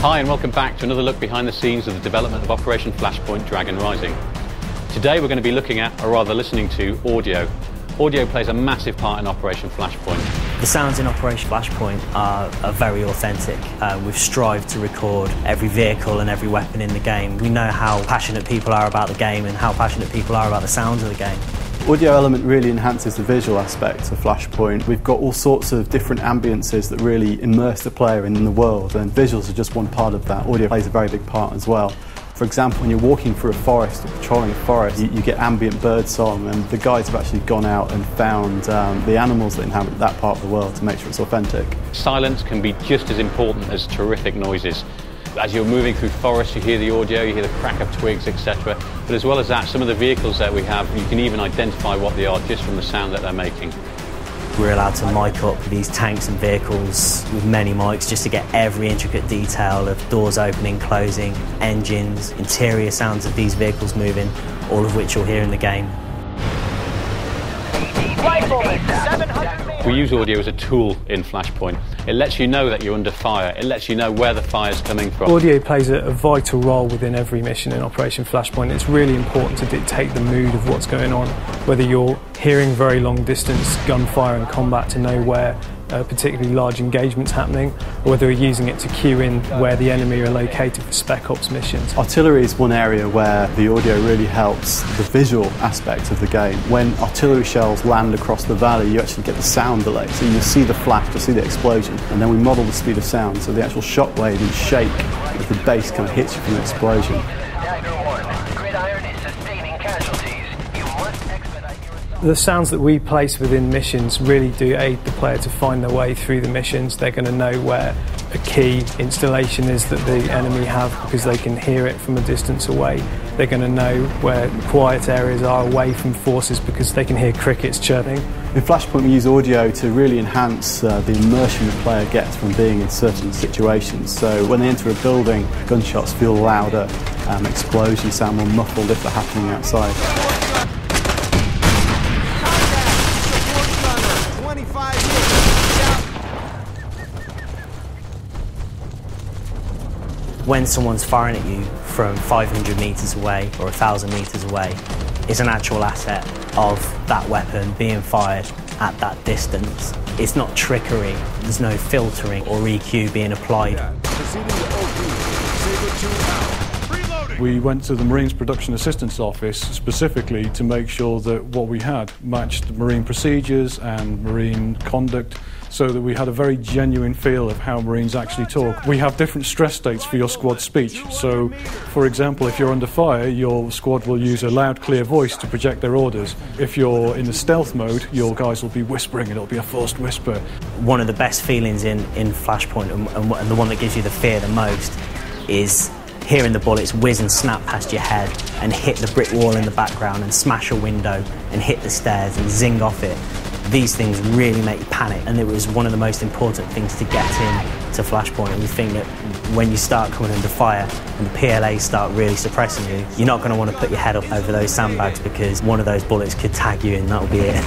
Hi and welcome back to another look behind the scenes of the development of Operation Flashpoint Dragon Rising. Today we're going to be looking at, or rather listening to, audio. Audio plays a massive part in Operation Flashpoint. The sounds in Operation Flashpoint are very authentic. We've strived to record every vehicle and every weapon in the game. We know how passionate people are about the game and how passionate people are about the sounds of the game. Audio element really enhances the visual aspect of Flashpoint. We've got all sorts of different ambiences that really immerse the player in the world, and visuals are just one part of that. Audio plays a very big part as well. For example, when you're walking through a forest or patrolling a forest, you get ambient bird song, and the guys have actually gone out and found the animals that inhabit that part of the world to make sure it's authentic. Silence can be just as important as terrific noises. As you're moving through forests, you hear the audio, you hear the crack of twigs, etc. But as well as that, some of the vehicles that we have, you can even identify what they are just from the sound that they're making. We're allowed to mic up these tanks and vehicles with many mics just to get every intricate detail of doors opening, closing, engines, interior sounds of these vehicles moving, all of which you'll hear in the game. We use audio as a tool in Flashpoint. It lets you know that you're under fire. It lets you know where the fire's coming from. Audio plays a vital role within every mission in Operation Flashpoint. It's really important to dictate the mood of what's going on, whether you're hearing very long distance gunfire and combat to know where particularly large engagements happening, or whether you're using it to cue in where the enemy are located for spec ops missions. Artillery is one area where the audio really helps the visual aspect of the game. When artillery shells land across the valley, you actually get the sound delay. So you'll see the flash, you'll see the explosion, and then we model the speed of sound, so the actual shockwave and shake as the bass kind of hits you from the explosion. The sounds that we place within missions really do aid the player to find their way through the missions. They're going to know where a key installation is that the enemy have because they can hear it from a distance away. They're going to know where quiet areas are away from forces because they can hear crickets chirping. In Flashpoint we use audio to really enhance the immersion the player gets from being in certain situations. So when they enter a building, gunshots feel louder, explosions sound more muffled if they're happening outside. When someone's firing at you from 500 metres away or 1,000 metres away, it's an actual asset of that weapon being fired at that distance. It's not trickery, there's no filtering or EQ being applied. We went to the Marines Production Assistance Office specifically to make sure that what we had matched Marine procedures and Marine conduct, so that we had a very genuine feel of how Marines actually talk. We have different stress states for your squad speech. So, for example, if you're under fire, your squad will use a loud, clear voice to project their orders. If you're in the stealth mode, your guys will be whispering, and it'll be a forced whisper. One of the best feelings in Flashpoint, and the one that gives you the fear the most, is hearing the bullets whiz and snap past your head and hit the brick wall in the background and smash a window and hit the stairs and zing off it. These things really make you panic, and it was one of the most important things to get into Flashpoint. And we think that when you start coming under fire and the PLAs start really suppressing you, you're not going to want to put your head up over those sandbags because one of those bullets could tag you and that'll be it.